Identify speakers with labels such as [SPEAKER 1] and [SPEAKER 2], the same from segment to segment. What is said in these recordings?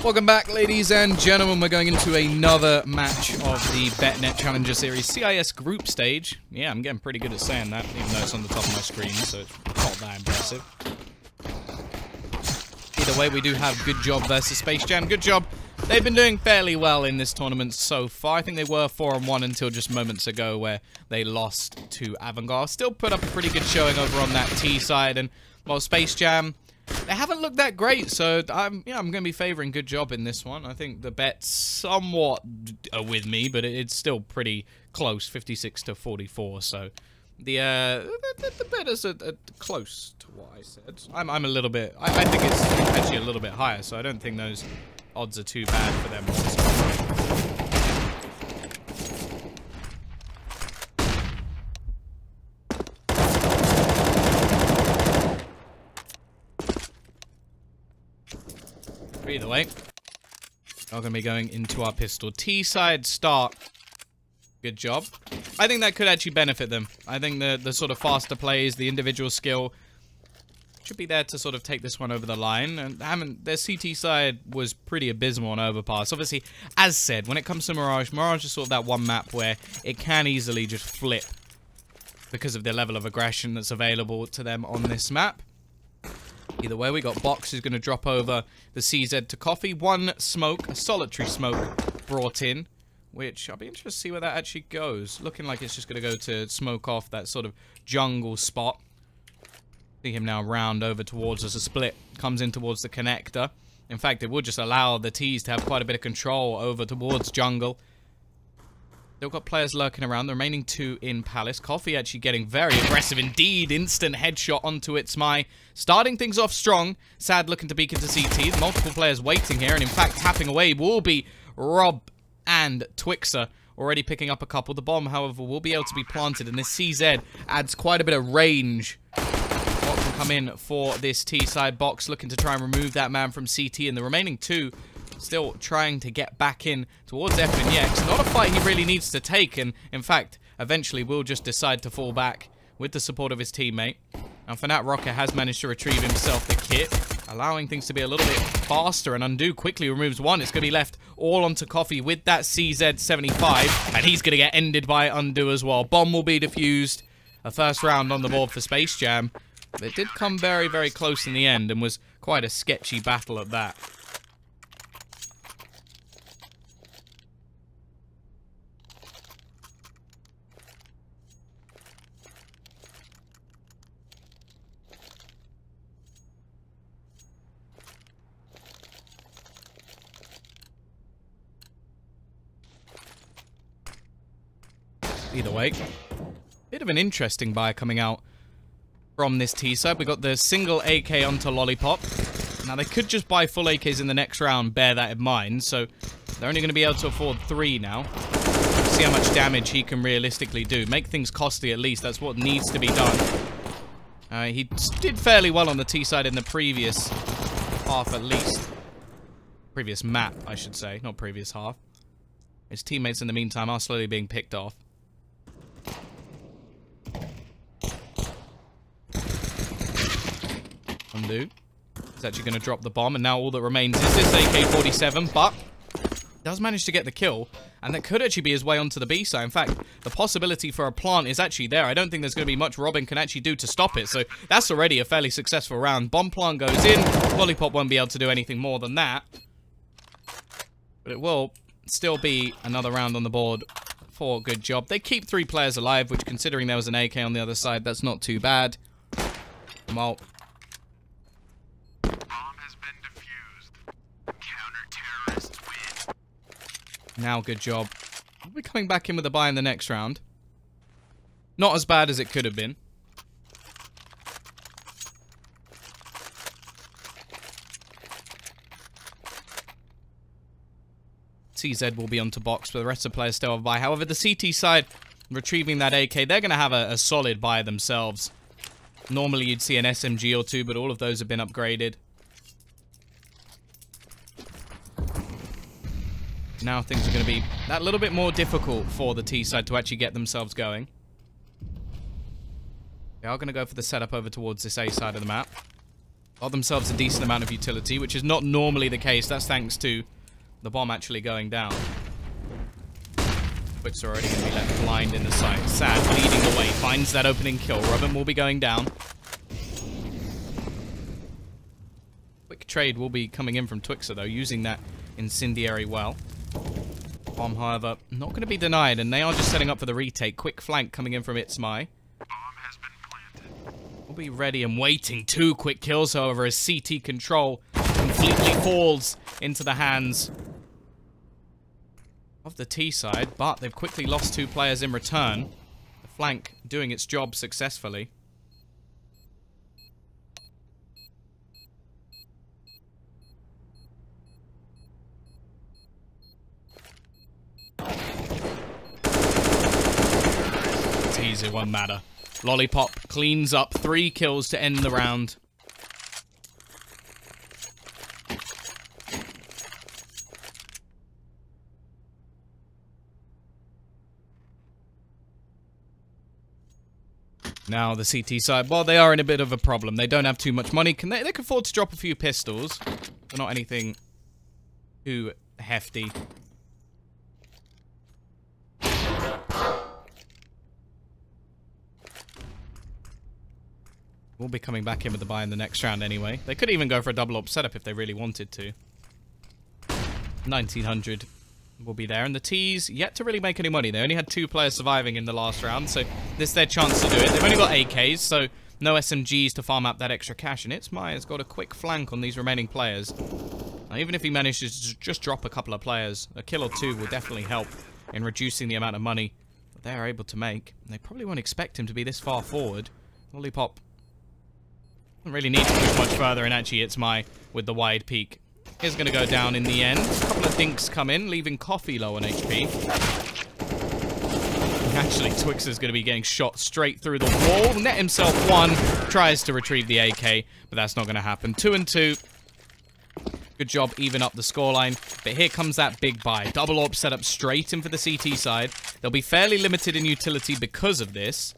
[SPEAKER 1] Welcome back, ladies and gentlemen. We're going into another match of the BetNet Challenger Series CIS group stage. Yeah, I'm getting pretty good at saying that, even though it's on the top of my screen, so it's not that impressive. Either way, we do have GoodJob versus Space Jam. GoodJob, they've been doing fairly well in this tournament so far. I think they were 4-1 until just moments ago where they lost to Avantgarde. Still put up a pretty good showing over on that T side, and, well, Space Jam, they haven't looked that great, so I'm going to be favoring GoodJob in this one. I think the bets somewhat are with me, but it's still pretty close, 56 to 44. So the betters are close to what I said. I'm a little bit. I think it's actually a little bit higher, so I don't think those odds are too bad for them whatsoever. Either way, we're going to be going into our pistol T side start. GoodJob. I think that could actually benefit them. I think the sort of faster plays, the individual skill should be there to sort of take this one over the line. And their CT side was pretty abysmal on overpass. Obviously, as said, when it comes to Mirage, Mirage is sort of that one map where it can easily just flip because of the level of aggression that's available to them on this map. Either way, we got Box who's going to drop over the CZ to Coffee. One smoke, a solitary smoke brought in, which I'll be interested to see where that actually goes. Looking like it's just going to go to smoke off that sort of jungle spot. See him now round over towards us. A split comes in towards the connector. In fact, it will just allow the T's to have quite a bit of control over towards jungle. They've got players lurking around. The remaining two in Palace. Coffee actually getting very aggressive indeed. Instant headshot onto its Mai. Starting things off strong. Sad looking to peek into CT. Multiple players waiting here. And in fact, tapping away will be Rob and Twixer. Already picking up a couple. The bomb, however, will be able to be planted. And this CZ adds quite a bit of range. What can come in for this T-side Box. Looking to try and remove that man from CT. And the remaining two still trying to get back in towards F and Yex. Not a fight he really needs to take, and in fact, eventually will just decide to fall back with the support of his teammate. And Fnatt Rocker has managed to retrieve himself the kit, allowing things to be a little bit faster, and Undo quickly removes one. It's going to be left all onto Coffee with that CZ75, and he's going to get ended by Undo as well. Bomb will be defused. A first round on the board for Space Jam. But it did come very, very close in the end, and was quite a sketchy battle at that. Either way, bit of an interesting buy coming out from this T-side. We got the single AK onto Lollipop. Now, they could just buy full AKs in the next round, bear that in mind. So, they're only going to be able to afford 3 now. See how much damage he can realistically do. Make things costly at least. That's what needs to be done. He did fairly well on the T-side in the previous half at least. Previous map, I should say. Not previous half. His teammates in the meantime are slowly being picked off. Undo. He's actually going to drop the bomb, and now all that remains is this AK-47, but does manage to get the kill, and that could actually be his way onto the B side. In fact, the possibility for a plant is actually there. I don't think there's going to be much Robin can actually do to stop it, so that's already a fairly successful round. Bomb plant goes in. Lollipop won't be able to do anything more than that, but it will still be another round on the board for GoodJob. They keep 3 players alive, which, considering there was an AK on the other side, that's not too bad. Well, now GoodJob. We'll be coming back in with a buy in the next round. Not as bad as it could have been. CZ will be onto Box, but the rest of the players still have a buy. However, the CT side, retrieving that AK, they're going to have a solid buy themselves. Normally you'd see an SMG or 2, but all of those have been upgraded. Now things are going to be that little bit more difficult for the T side to actually get themselves going. They are going to go for the setup over towards this A side of the map. Got themselves a decent amount of utility, which is not normally the case. That's thanks to the bomb actually going down. Twix are already going to be left blind in the site. Sad leading the way. Finds that opening kill. Robin will be going down. Quick trade will be coming in from Twixer, though, using that incendiary well. Bomb, however, not going to be denied, and they are just setting up for the retake. Quick flank coming in from Itzmai. We'll be ready and waiting. 2 quick kills, however, as CT control completely falls into the hands of the T side, but they've quickly lost 2 players in return. The flank doing its job successfully. It's easy, it won't matter. Lollipop cleans up 3 kills to end the round. Now the CT side, well, they are in a bit of a problem. They don't have too much money. They can afford to drop a few pistols, but not anything too hefty. We'll be coming back in with the buy in the next round anyway. They could even go for a double AWP setup if they really wanted to. 1900 will be there, and the T's yet to really make any money. They only had 2 players surviving in the last round, so this is their chance to do it. They've only got AKs, so no SMGs to farm up that extra cash, and Itzmai has got a quick flank on these remaining players. Now, even if he manages to just drop a couple of players, a kill or 2 will definitely help in reducing the amount of money that they're able to make. And they probably won't expect him to be this far forward. Lollipop doesn't really need to push much further, and actually Itzmai with the wide peek is going to go down in the end. A couple of dinks come in, leaving Coffee low on HP. Actually, Twix is going to be getting shot straight through the wall. Net himself 1, tries to retrieve the AK, but that's not going to happen. 2 and 2. Good job, even up the scoreline. But here comes that big buy. Double AWP set up straight in for the CT side. They'll be fairly limited in utility because of this.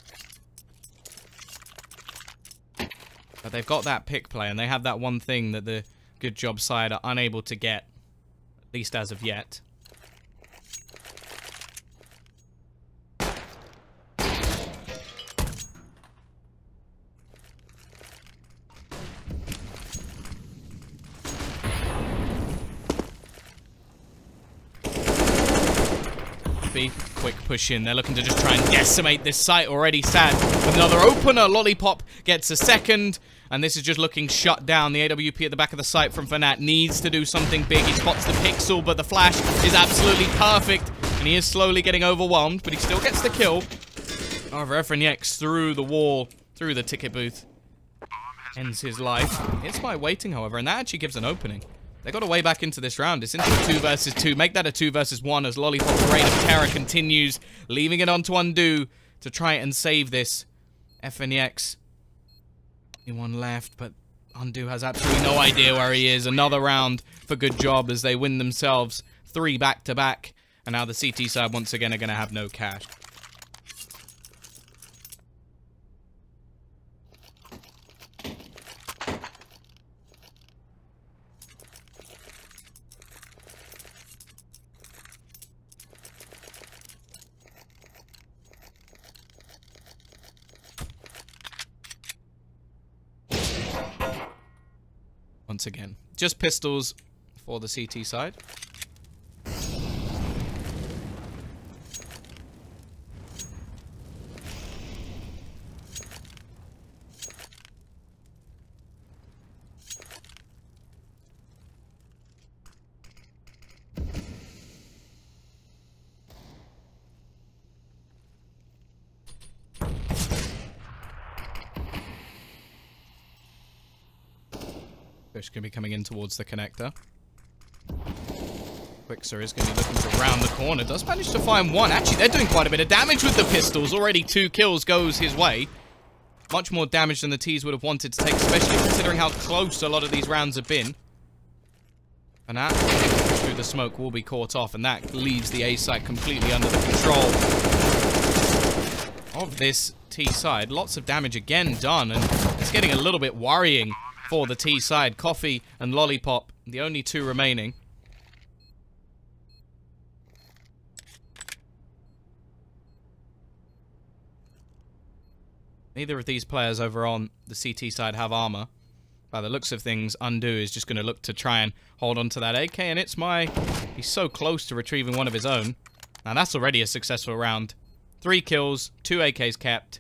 [SPEAKER 1] But they've got that pick play, and they have that one thing that the GoodJob side are unable to get, at least as of yet. Quick push in. They're looking to just try and decimate this site already. Sad with another opener. Lollipop gets a second, and this is just looking shut down. The AWP at the back of the site from Fnatt needs to do something big. He spots the pixel, but the flash is absolutely perfect, and he is slowly getting overwhelmed, but he still gets the kill. However, FNX through the wall, through the ticket booth, ends his life. It's by waiting, however, and that actually gives an opening. They got a way back into this round. It's into a 2 versus 2. Make that a 2 versus 1 as Lollipop's reign of terror continues, leaving it on to Undo to try and save this. FNX. Anyone left, but Undo has absolutely no idea where he is. Another round for GoodJob as they win themselves 3 back-to-back. And now the CT side once again are going to have no cash. Once again, just pistols for the CT side. Fish going to be coming in towards the connector. Quixer is going to be looking to round the corner. Does manage to find 1. Actually, they're doing quite a bit of damage with the pistols. Already 2 kills goes his way. Much more damage than the T's would have wanted to take, especially considering how close a lot of these rounds have been. And that through the smoke will be caught off, and that leaves the A side completely under the control of this T side. Lots of damage again done, and it's getting a little bit worrying for the T side. Coffee and Lollipop, the only two remaining. Neither of these players over on the CT side have armor. By the looks of things, Undo is just going to look to try and hold on to that AK, and it's my... He's so close to retrieving one of his own. Now, that's already a successful round. 3 kills, 2 AKs kept.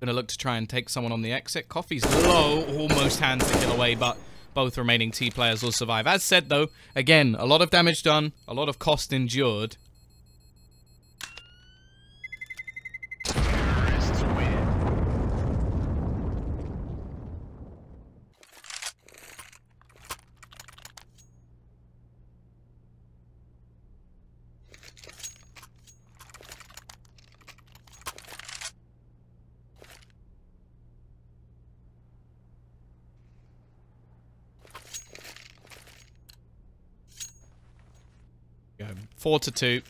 [SPEAKER 1] Gonna look to try and take someone on the exit. Coffee's low, almost hands the kill away, but both remaining T players will survive. As said, though, again, a lot of damage done, a lot of cost endured. Go 4-2.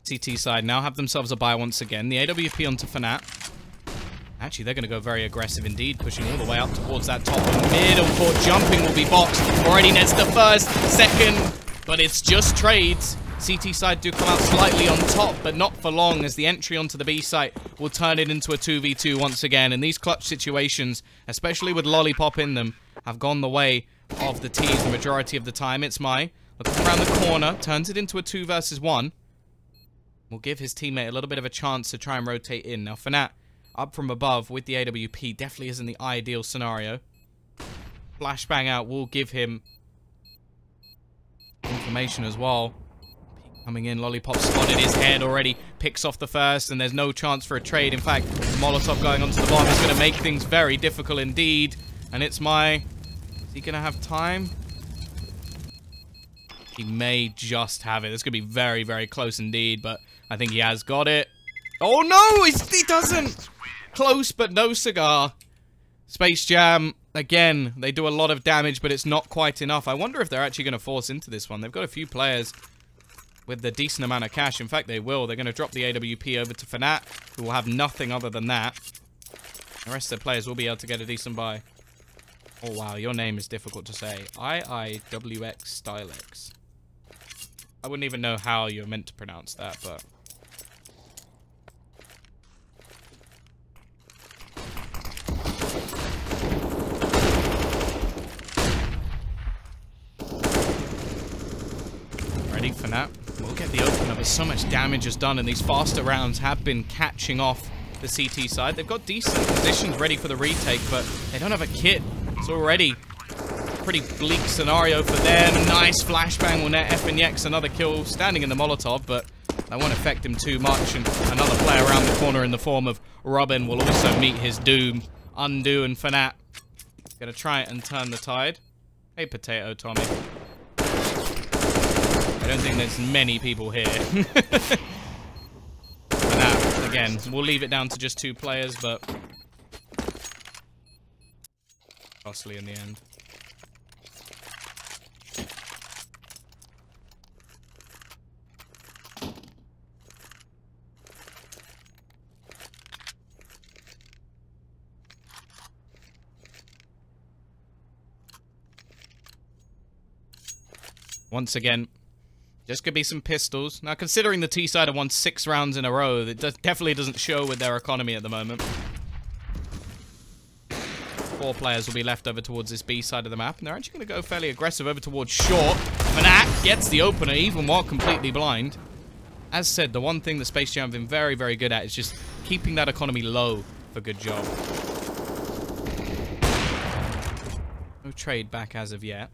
[SPEAKER 1] CT side now have themselves a buy once again. The AWP onto Fanat. Actually, they're going to go very aggressive indeed, pushing all the way up towards that top and middle court. Jumping will be boxed. Already nets the first, second, but it's just trades. CT side do come out slightly on top, but not for long, as the entry onto the B site will turn it into a 2v2 once again. And these clutch situations, especially with Lollipop in them, have gone the way of the T's the majority of the time. It's my looking around the corner, turns it into a 2 versus 1. Will give his teammate a little bit of a chance to try and rotate in. Now, Fanat up from above with the AWP definitely isn't the ideal scenario. Flashbang out will give him information as well. Coming in, Lollipop spotted his head already, picks off the first, and there's no chance for a trade. In fact, Molotov going onto the bomb is going to make things very difficult indeed. And it's my... Is he going to have time? He may just have it. It's going to be very, very close indeed, but I think he has got it. Oh no, he doesn't! Close, but no cigar. Space Jam, again, they do a lot of damage, but it's not quite enough. I wonder if they're actually going to force into this one. They've got a few players with the decent amount of cash. In fact, they will. They're going to drop the AWP over to Fanat, who will have nothing other than that. The rest of the players will be able to get a decent buy. Oh, wow, your name is difficult to say. IIWX Stylex. I wouldn't even know how you're meant to pronounce that, but... Ready for that? We'll get the opener, but so much damage is done, and these faster rounds have been catching off the CT side. They've got decent positions ready for the retake, but they don't have a kit. It's already a pretty bleak scenario for them. Nice flashbang will net FNX another kill standing in the Molotov, but that won't affect him too much. And another player around the corner in the form of Robin will also meet his doom. Undo and Fanat gonna try and turn the tide. Hey, Potato Tommy. I don't think there's many people here. Fanat, again, we'll leave it down to just 2 players, but costly in the end. Once again, just could be some pistols. Now, considering the T side have won 6 rounds in a row, it definitely doesn't show with their economy at the moment. 4 players will be left over towards this B side of the map, and they're actually going to go fairly aggressive over towards short. Fanat gets the opener, even while completely blind. As said, the one thing that Space Jam have been very, very good at is just keeping that economy low for GoodJob. No trade back as of yet.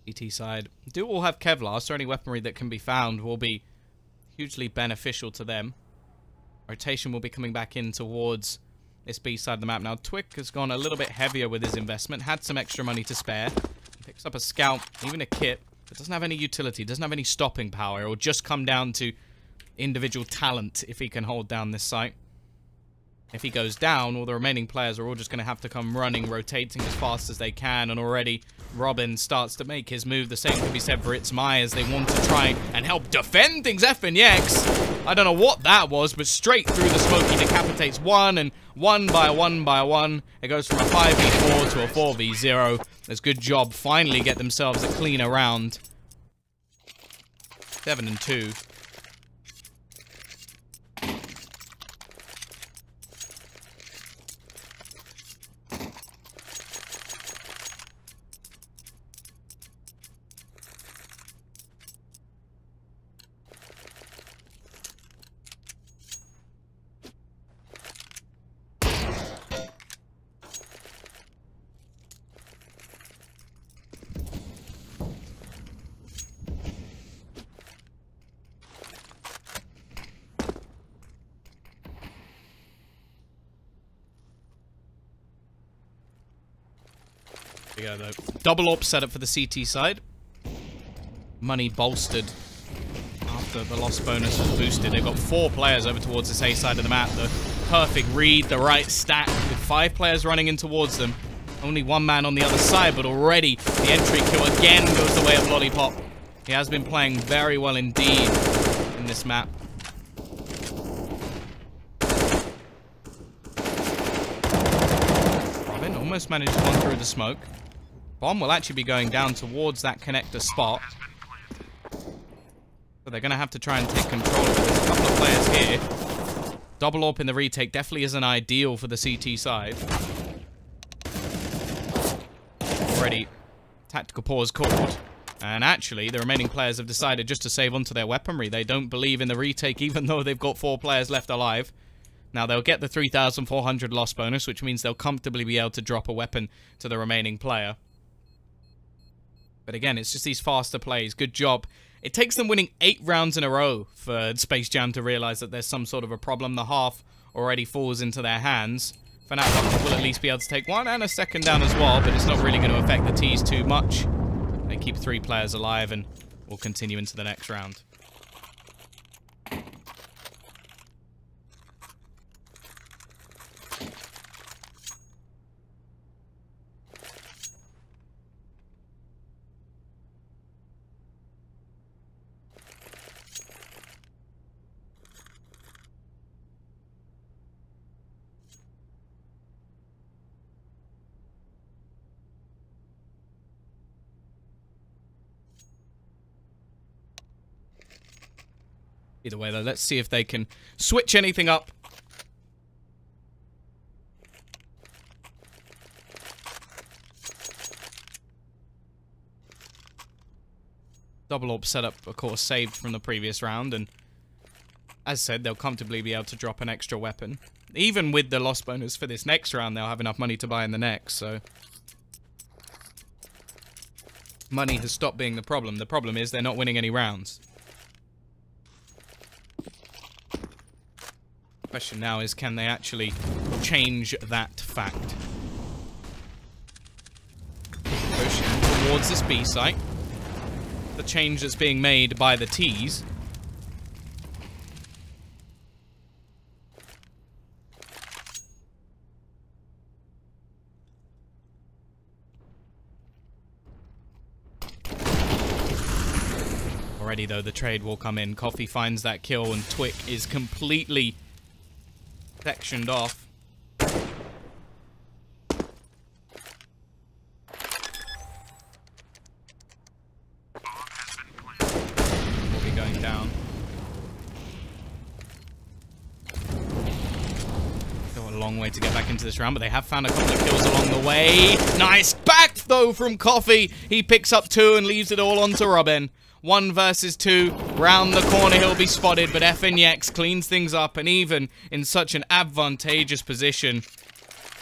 [SPEAKER 1] CT side do all have Kevlar, so any weaponry that can be found will be hugely beneficial to them. Rotation will be coming back in towards this B side of the map. Now, Twick has gone a little bit heavier with his investment, had some extra money to spare. Picks up a scout, even a kit, but doesn't have any utility, doesn't have any stopping power. It will just come down to individual talent if he can hold down this site. If he goes down, all the remaining players are all just going to have to come running, rotating as fast as they can. And already, Robin starts to make his move. The same can be said for It's My, as they want to try and help defend things. F&X, I don't know what that was, but straight through the smoke, he decapitates one, and one by one, it goes from a 5v4 to a 4v0. As GoodJob finally get themselves a cleaner round. 7-2. We go, though. Double AWP setup for the CT side. Money bolstered after the loss bonus was boosted. They've got 4 players over towards this A side of the map. The perfect read, the right stack, with 5 players running in towards them. Only 1 man on the other side, but already the entry kill again goes the way of Lollipop. He has been playing very well indeed in this map. Robin almost managed to run through the smoke. Bomb will actually be going down towards that connector spot. So they're going to have to try and take control of it. There's a couple of players here. Double AWP in the retake definitely isn't ideal for the CT side. Already, tactical pause called. And actually, the remaining players have decided just to save onto their weaponry. They don't believe in the retake, even though they've got 4 players left alive. Now, they'll get the 3,400 loss bonus, which means they'll comfortably be able to drop a weapon to the remaining player. But again, it's just these faster plays. GoodJob. It takes them winning 8 rounds in a row for Space Jam to realize that there's some sort of a problem. The half already falls into their hands. Fnatic will at least be able to take 1 and a second down as well, but it's not really going to affect the T's too much. They keep 3 players alive and will continue into the next round. Either way, though, let's see if they can switch anything up. Double AWP setup, of course, saved from the previous round, and as said, they'll comfortably be able to drop an extra weapon. Even with the loss bonus for this next round, they'll have enough money to buy in the next, so... Money has stopped being the problem. The problem is they're not winning any rounds. Question now is, can they actually change that fact? Push towards this B site. The change that's being made by the T's. Already, though, the trade will come in. Coffee finds that kill, and Twick is completely sectioned off. Will be going down. Go a long way to get back into this round, but they have found a couple of kills along the way. Nice back, though, from Coffee. He picks up 2 and leaves it all onto Robin. 1 versus 2, round the corner he'll be spotted, but F&X cleans things up, and even in such an advantageous position,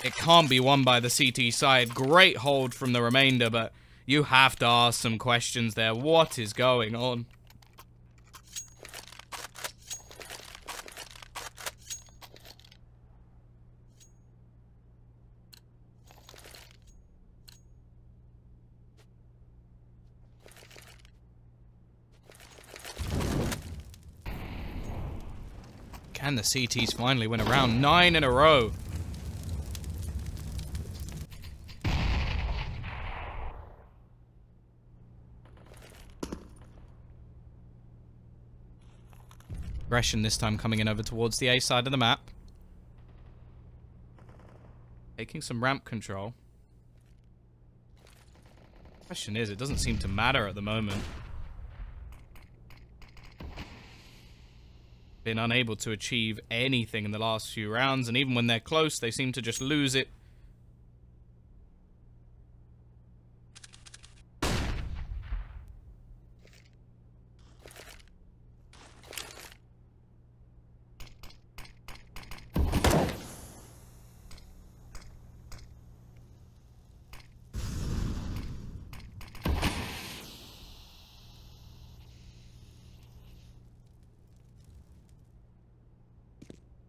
[SPEAKER 1] it can't be won by the CT side. Great hold from the remainder, but you have to ask some questions there. What is going on? Can the CTs finally win a round? 9 in a row. Aggression this time coming in over towards the A side of the map. Taking some ramp control. Question is, it doesn't seem to matter at the moment. Been unable to achieve anything in the last few rounds, and even when they're close, they seem to just lose it.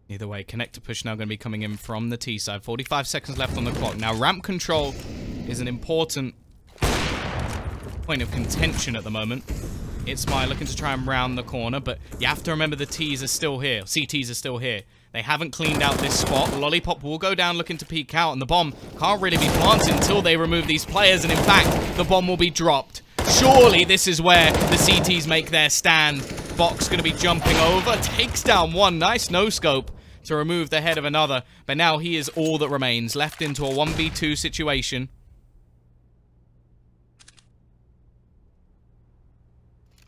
[SPEAKER 1] Either way, connector push now going to be coming in from the T side. 45 seconds left on the clock. Now, ramp control is an important point of contention at the moment. It's my looking to try and round the corner, but you have to remember the T's are still here. CTs are still here. They haven't cleaned out this spot. Lollipop will go down looking to peek out, and the bomb can't really be planted until they remove these players, and in fact, the bomb will be dropped. Surely this is where the CTs make their stand. Box going to be jumping over. Takes down one. Nice no-scope to remove the head of another. But now he is all that remains. Left into a 1v2 situation.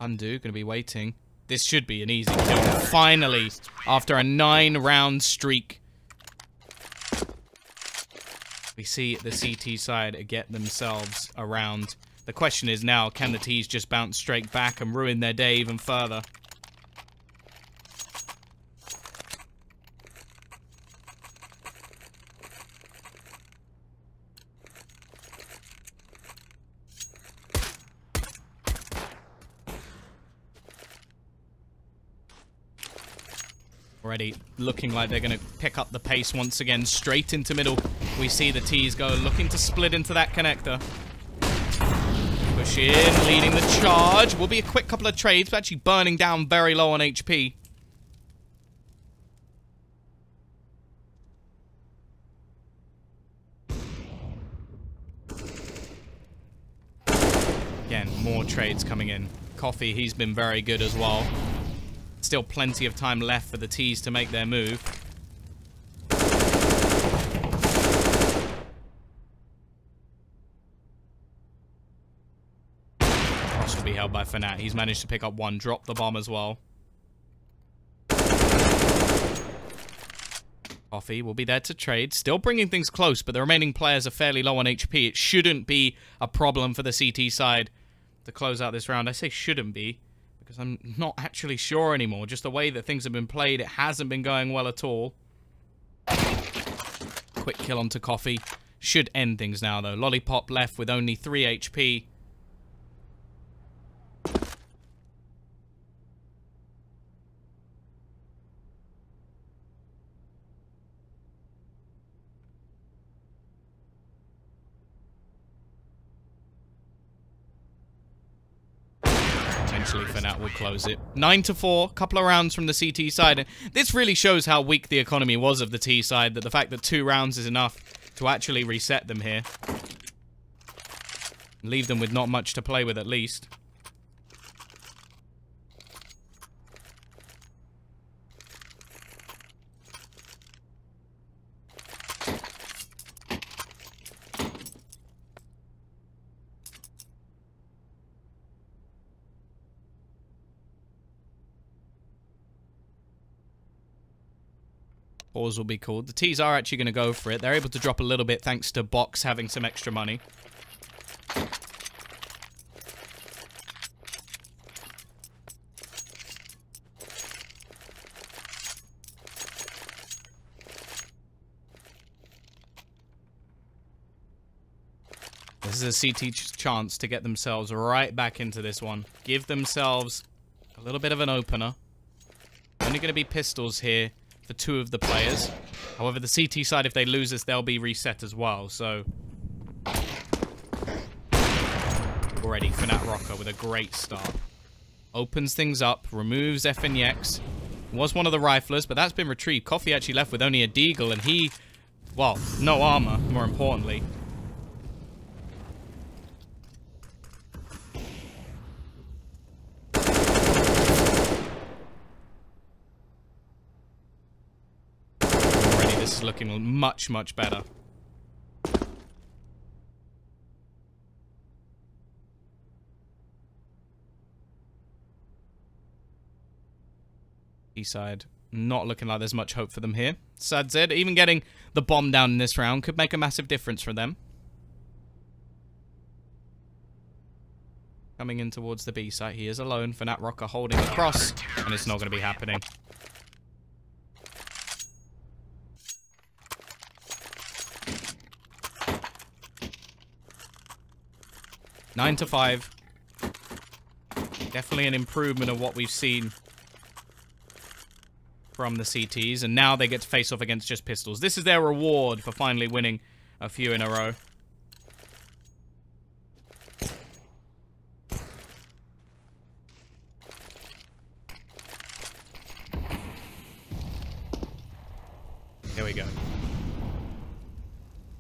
[SPEAKER 1] Undo, going to be waiting. This should be an easy kill. Finally, after a 9-round streak, we see the CT side get themselves around. The question is now, can the T's just bounce straight back and ruin their day even further? Already looking like they're going to pick up the pace once again. Straight into middle. We see the T's go, looking to split into that connector. Push in, leading the charge. Will be a quick couple of trades, but actually burning down very low on HP. Again, more trades coming in. Coffee, he's been very good as well. Still plenty of time left for the T's to make their move. Cross will be held by Fanat. He's managed to pick up one, drop the bomb as well. Coffee will be there to trade. Still bringing things close, but the remaining players are fairly low on HP. It shouldn't be a problem for the CT side to close out this round. I say shouldn't be, because I'm not actually sure anymore. Just the way that things have been played, it hasn't been going well at all. Quick kill onto Coffee. Should end things now, though. Lollipop left with only 3 HP. Fanat will close it. 9-4, couple of rounds from the CT side. And this really shows how weak the economy was of the T side, that the fact that 2 rounds is enough to actually reset them here. Leave them with not much to play with at least. Pause will be called. The T's are actually going to go for it. They're able to drop a little bit thanks to Box having some extra money. This is a CT chance to get themselves right back into this one. Give themselves a little bit of an opener. Only going to be pistols here for 2 of the players. However, the CT side, if they lose this, they'll be reset as well. So, already Fanat Rocker with a great start. Opens things up, removes FNX. Was one of the riflers, but that's been retrieved. Coffee actually left with only a deagle, and he, well, no armor, more importantly. Already, this is looking much, much better. Side, not looking like there's much hope for them here. Sad said, even getting the bomb down in this round could make a massive difference for them. Coming in towards the B site, he is alone. Fnat Rocker holding across, and it's not going to be happening. Nine to 5. Definitely an improvement of what we've seen from the CTs, and now they get to face off against just pistols. This is their reward for finally winning a few in a row. Here we go.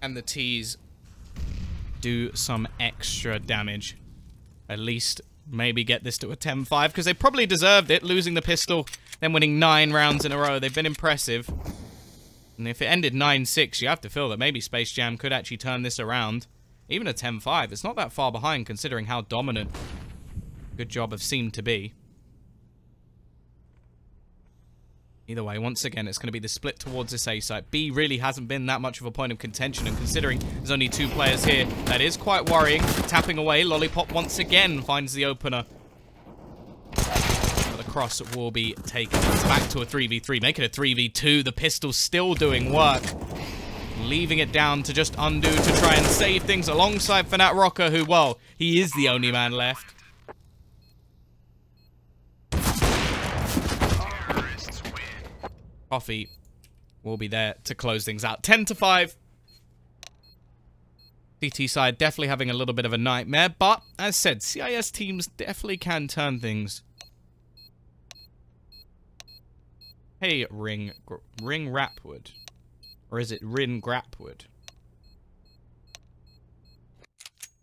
[SPEAKER 1] And the T's do some extra damage. At least maybe get this to a 10-5, because they probably deserved it, losing the pistol, then winning 9 rounds in a row. They've been impressive. And if it ended 9-6, you have to feel that maybe Space Jam could actually turn this around. Even a 10-5, it's not that far behind considering how dominant GoodJob have seemed to be. Either way, once again, it's going to be the split towards this A site. B really hasn't been that much of a point of contention, and considering there's only 2 players here, that is quite worrying. Tapping away, Lollipop once again finds the opener. But the cross will be taken. It's back to a 3v3, make it a 3v2. The pistol's still doing work. Leaving it down to just undo to try and save things alongside Fnat Rocker, who, well, he is the only man left. Coffee will be there to close things out. 10-5. CT side definitely having a little bit of a nightmare, but as said, CIS teams definitely can turn things. Hey, Ring Rapwood. Or is it Rin Grapwood?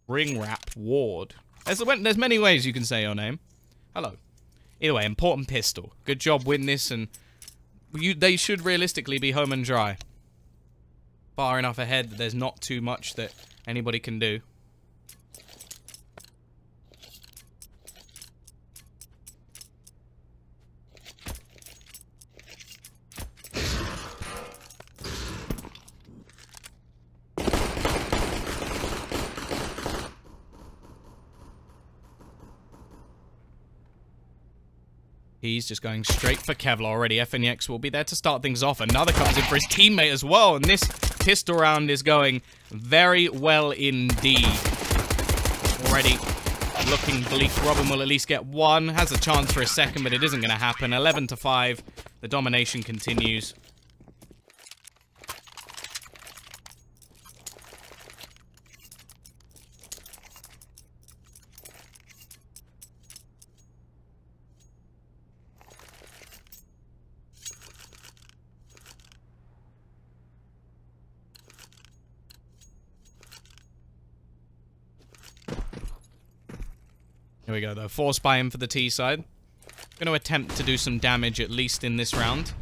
[SPEAKER 1] Ring Rap Ward. There's many ways you can say your name. Hello. Either way, important pistol. GoodJob win this, and they should realistically be home and dry. Far enough ahead that there's not too much that anybody can do. He's just going straight for Kevlar already. FNX will be there to start things off. Another comes in for his teammate as well. And this pistol round is going very well indeed. Already looking bleak. Robin will at least get 1. Has a chance for a second, but it isn't going to happen. 11-5. The domination continues. Here we go, though. Force buy in for the T side. Going to attempt to do some damage, at least in this round.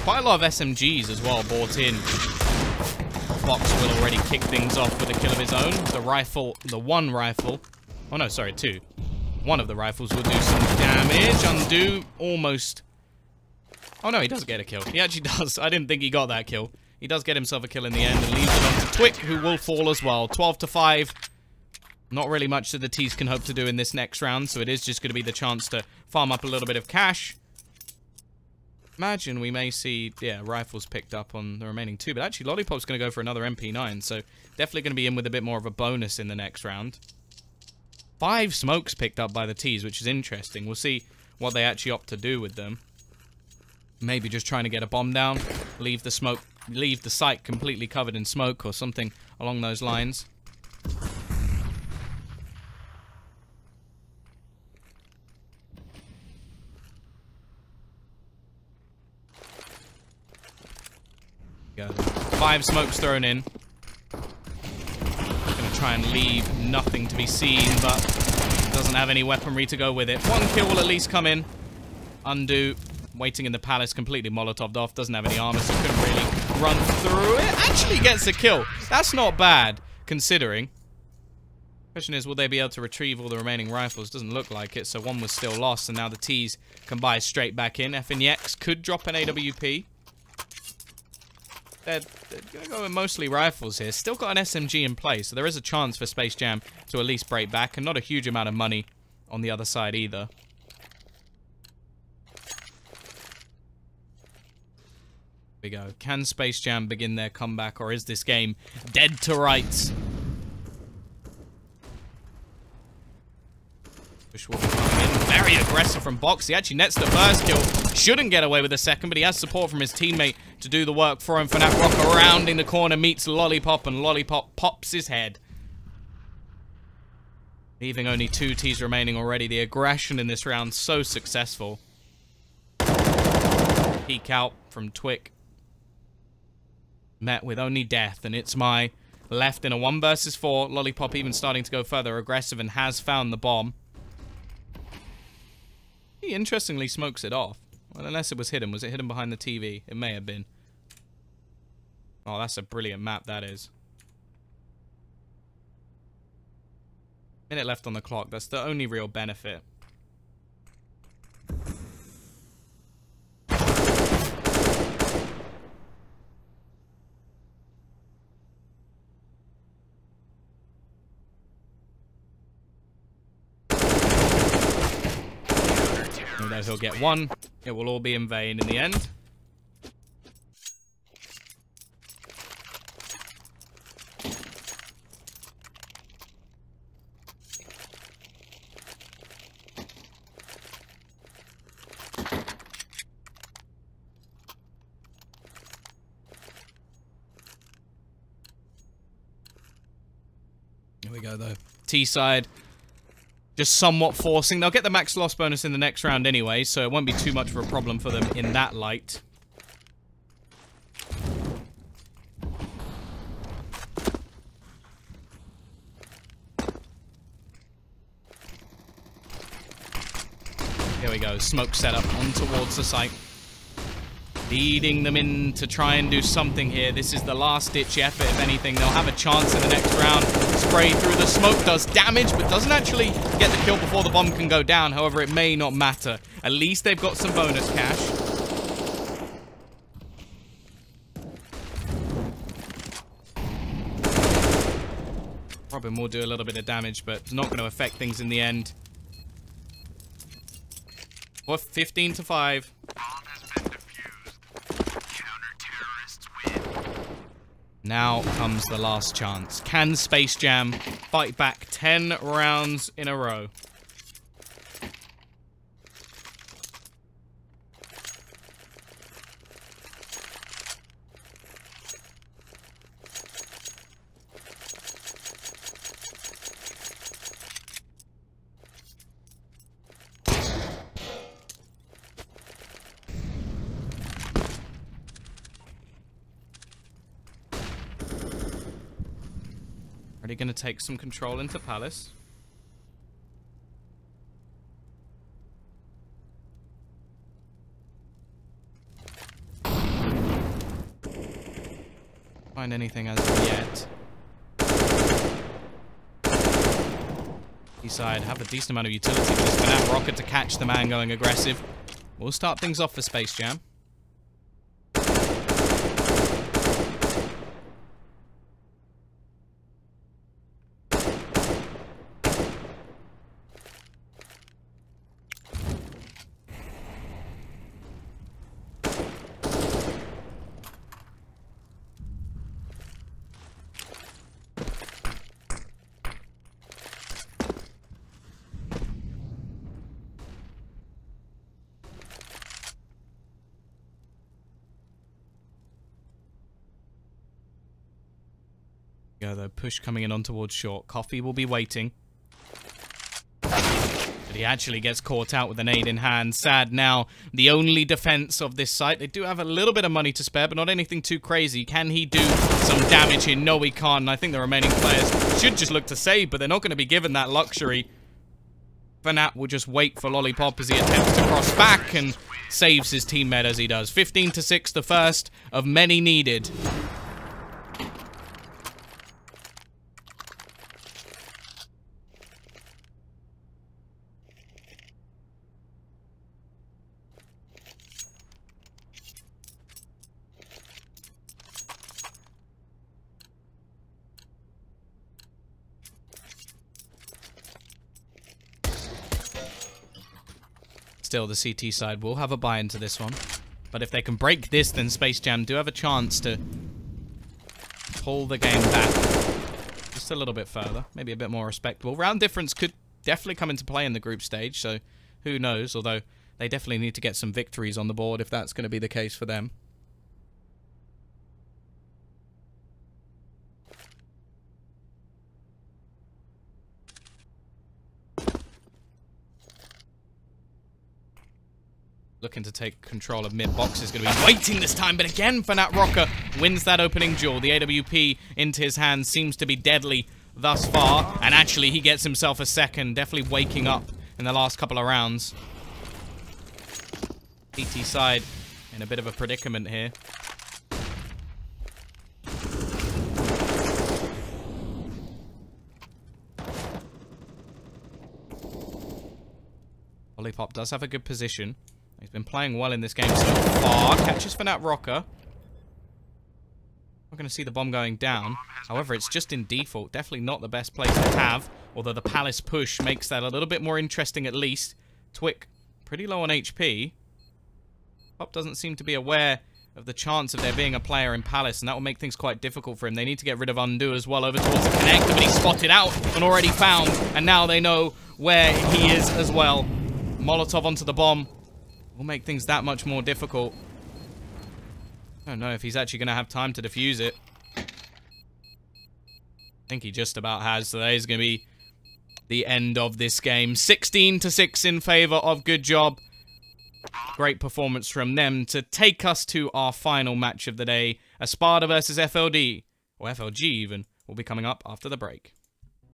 [SPEAKER 1] Quite a lot of SMGs as well bought in. Fox will already kick things off with a kill of his own. The rifle, the one rifle. Oh no, sorry, 2. One of the rifles will do some damage. Undo, almost. Oh no, he does get a kill. He actually does. I didn't think he got that kill. He does get himself a kill in the end and leaves it on to Twick, who will fall as well. 12-5. Not really much that the T's can hope to do in this next round, so it is just going to be the chance to farm up a little bit of cash. Imagine we may see, yeah, rifles picked up on the remaining 2, but actually Lollipop's going to go for another MP9, so definitely going to be in with a bit more of a bonus in the next round. 5 smokes picked up by the T's, which is interesting. We'll see what they actually opt to do with them. Maybe just trying to get a bomb down, leave the site completely covered in smoke or something along those lines. 5 smokes thrown in. Gonna try and leave nothing to be seen, but doesn't have any weaponry to go with it. 1 kill will at least come in. Undo. Waiting in the palace, completely molotoved off. Doesn't have any armor, so couldn't really run through it. Actually gets a kill. That's not bad, considering. Question is, will they be able to retrieve all the remaining rifles? Doesn't look like it, so 1 was still lost, and now the T's can buy straight back in. F and X could drop an AWP. They're going to go with mostly rifles here. Still got an SMG in place, so there is a chance for Space Jam to at least break back, and not a huge amount of money on the other side either. Here we go. Can Space Jam begin their comeback, or is this game dead to rights? Push will be coming in. Very aggressive from Box. He actually nets the first kill. Shouldn't get away with the second, but he has support from his teammate to do the work for him. Fnatic Rocker rounding the corner, meets Lollipop, and Lollipop pops his head. Leaving only 2 Ts remaining already. The aggression in this round so successful. Peek out from Twick. Met with only death, and it's my left in a 1 versus 4. Lollipop even starting to go further aggressive and has found the bomb. He interestingly smokes it off. Well, unless it was hidden. Was it hidden behind the TV? It may have been. Oh, that's a brilliant map, that is. Minute left on the clock. That's the only real benefit. He'll get 1. It will all be in vain in the end. Here we go, though. T side. Just somewhat forcing. They'll get the max loss bonus in the next round anyway, so it won't be too much of a problem for them in that light. Here we go. Smoke setup on towards the site. Leading them in to try and do something here. This is the last-ditch effort. If anything, they'll have a chance in the next round. Spray through the smoke does damage, but doesn't actually get the kill before the bomb can go down. However, it may not matter. At least they've got some bonus cash. Robin will do a little bit of damage, but not going to affect things in the end. What, 15 to 5. Now comes the last chance. Can Space Jam fight back 10 rounds in a row? Are they going to take some control into Palace? Find anything as of yet. East side have a decent amount of utility, but it's Fnatic Rocket to catch the man going aggressive. We'll start things off for Space Jam. Go though, push coming in on towards short. Coffee will be waiting. But He actually gets caught out with a nade in hand. Sad now. The only defense of this site. They do have a little bit of money to spare, but not anything too crazy. Can he do some damage here? No, he can't. And I think the remaining players should just look to save, but they're not going to be given that luxury. Fnatt will just wait for Lollipop as he attempts to cross back and saves his teammate as he does. 15-6, the first of many needed. Still, the CT side will have a buy into this one. But if they can break this, then Space Jam do have a chance to pull the game back just a little bit further. Maybe a bit more respectable. Round difference could definitely come into play in the group stage, so who knows? Although, they definitely need to get some victories on the board if that's going to be the case for them. Looking to take control of mid-box is going to be waiting this time, but again, Fnatt Rocker wins that opening duel. The AWP into his hands seems to be deadly thus far, and actually he gets himself a second, definitely waking up in the last couple of rounds. CT side in a bit of a predicament here. Lollipop does have a good position. He's been playing well in this game so far. Catches Fnatt Rocker. Not going to see the bomb going down. However, it's just in default. Definitely not the best place to have. Although the Palace push makes that a little bit more interesting at least. Twick, pretty low on HP. Pop doesn't seem to be aware of the chance of there being a player in Palace, and that will make things quite difficult for him. They need to get rid of Undo as well over towards the connector, but he's spotted out and already found. And now they know where he is as well. Molotov onto the bomb. Will make things that much more difficult. I don't know if he's actually going to have time to defuse it. I think he just about has, so that is going to be the end of this game. 16-6 in favor of GoodJob. Great performance from them to take us to our final match of the day. Espada versus FLD, or FLG even, will be coming up after the break.